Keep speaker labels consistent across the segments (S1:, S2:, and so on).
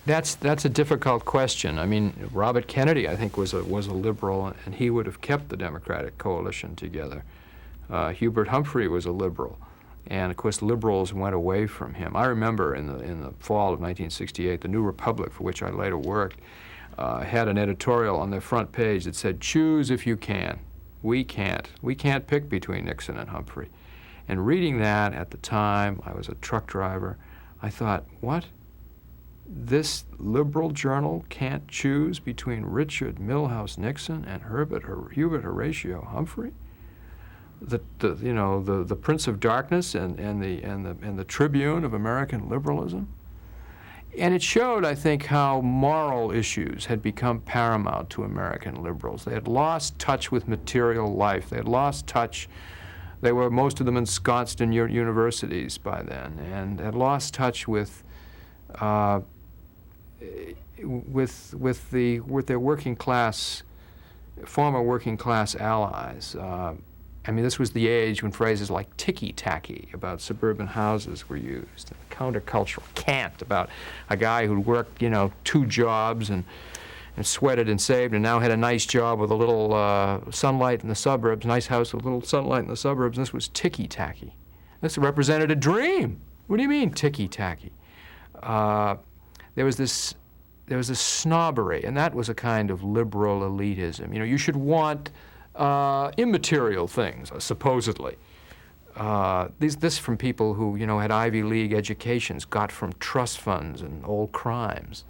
S1: That's a difficult question. I mean, Robert Kennedy, I think, was a liberal, and he would have kept the Democratic coalition together. Hubert Humphrey was a liberal, and of course liberals went away from him. I remember in the fall of 1968, the New Republic, for which I later worked, had an editorial on their front page that said, "Choose if you can. We can't. We can't pick between Nixon and Humphrey." And reading that at the time, I was a truck driver, I thought, what? This liberal journal can't choose between Richard Milhous Nixon and Hubert Horatio Humphrey? The Prince of Darkness and the Tribune of American liberalism? And it showed, I think, how moral issues had become paramount to American liberals. They had lost touch with material life. They had lost touch. They were, most of them, ensconced in universities by then, and had lost touch with their working class, former working class allies. I mean, this was the age when phrases like ticky-tacky about suburban houses were used, and countercultural cant about a guy who'd worked, 2 jobs and sweated and saved and now had a nice job with a little sunlight in the suburbs, nice house with a little sunlight in the suburbs. And this was ticky-tacky. This represented a dream. What do you mean, ticky-tacky? There was this snobbery, and that was a kind of liberal elitism. You should want immaterial things, supposedly. This from people who, had Ivy League educations, got from trust funds and old crimes.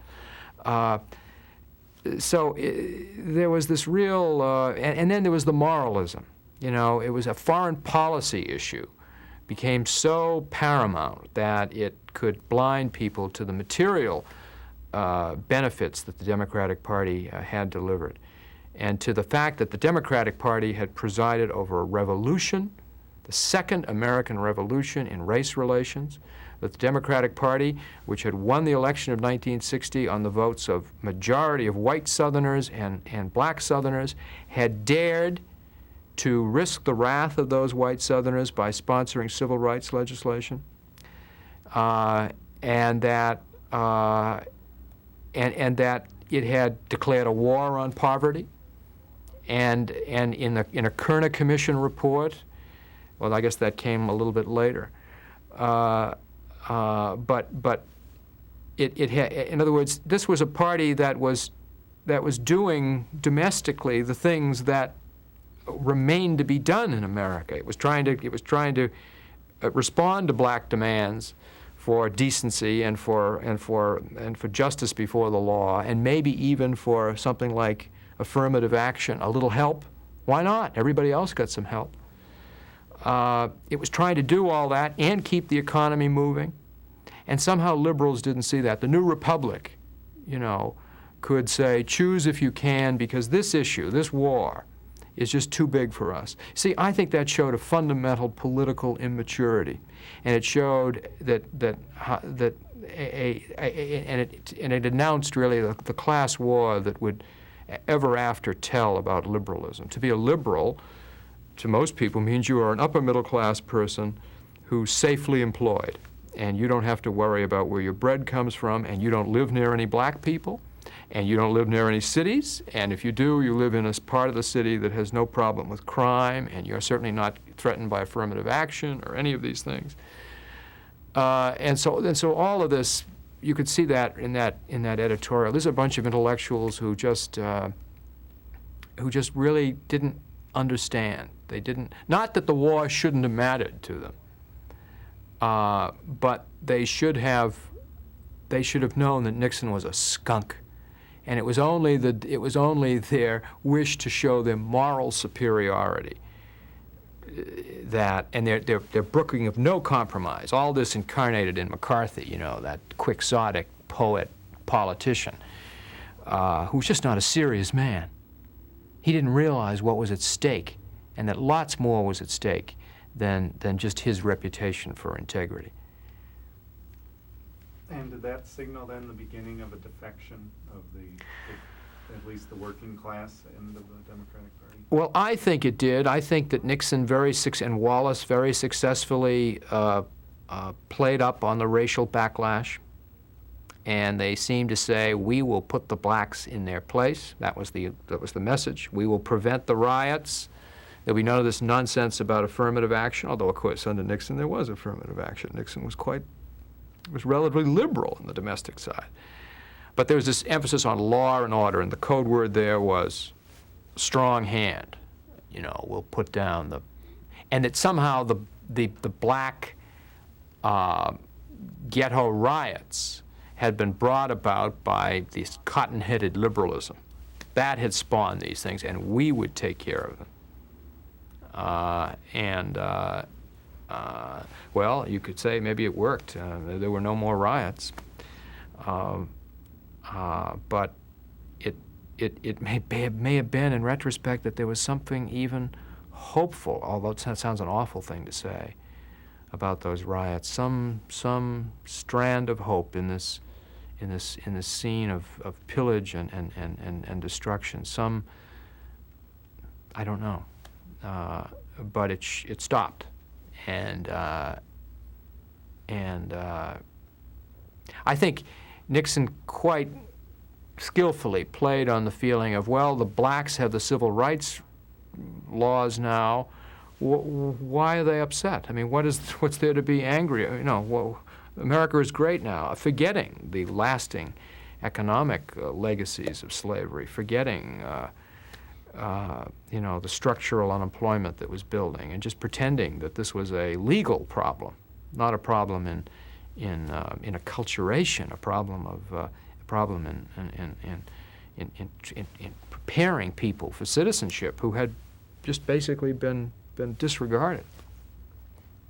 S1: So there was this real, and then there was the moralism. It was a foreign policy issue. Became so paramount that it could blind people to the material benefits that the Democratic Party had delivered, and to the fact that the Democratic Party had presided over a revolution, the second American revolution in race relations, that the Democratic Party, which had won the election of 1960 on the votes of majority of white Southerners and black Southerners, had dared to risk the wrath of those white Southerners by sponsoring civil rights legislation, and that it had declared a war on poverty, and in a Kerner Commission report, well, I guess that came a little bit later, but it had, in other words, this was a party that was doing domestically the things that remained to be done in America. It was trying to respond to black demands for decency and for justice before the law, and maybe even for something like affirmative action, a little help. Why not? Everybody else got some help. It was trying to do all that and keep the economy moving, and somehow liberals didn't see that. The New Republic, could say, choose if you can, because this issue, this war, is just too big for us. See, I think that showed a fundamental political immaturity, and it showed that it announced really the class war that would ever after tell about liberalism. To be a liberal, to most people, means you are an upper middle class person who's safely employed, and you don't have to worry about where your bread comes from, and you don't live near any black people, and you don't live near any cities, and if you do, you live in a part of the city that has no problem with crime, and you're certainly not threatened by affirmative action or any of these things. And so all of this, you could see that in that editorial. There's a bunch of intellectuals who just really didn't understand. They didn't. Not that the war shouldn't have mattered to them, but they should have known that Nixon was a skunk. And it was only their wish to show their moral superiority and their brooking of no compromise. All this incarnated in McCarthy, that quixotic poet politician, who's just not a serious man. He didn't realize what was at stake, and that lots more was at stake than just his reputation for integrity.
S2: And did that signal then the beginning of a defection of at least the working class end of the Democratic Party?
S1: Well, I think it did. I think that Nixon and Wallace very successfully played up on the racial backlash. and they seemed to say, we will put the blacks in their place. That was the message. We will prevent the riots. There'll be none of this nonsense about affirmative action, although, of course, under Nixon there was affirmative action. Nixon was relatively liberal on the domestic side. But there was this emphasis on law and order, and the code word there was strong hand. You know, we'll put down the... And that somehow the black ghetto riots had been brought about by this cotton-headed liberalism. That had spawned these things, and we would take care of them. Well, you could say maybe it worked. There were no more riots. But it may have been, in retrospect, that there was something even hopeful, although it sounds an awful thing to say, about those riots. Some strand of hope in this scene of pillage and destruction. Some, I don't know, but it stopped, and I think Nixon quite skillfully played on the feeling of, well, the blacks have the civil rights laws now. Why are they upset? I mean, what's there to be angry? You know, well, America is great now, forgetting the lasting economic legacies of slavery, forgetting you know, the structural unemployment that was building, and just pretending that this was a legal problem, not a problem in acculturation, a problem in preparing people for citizenship who had just basically been disregarded.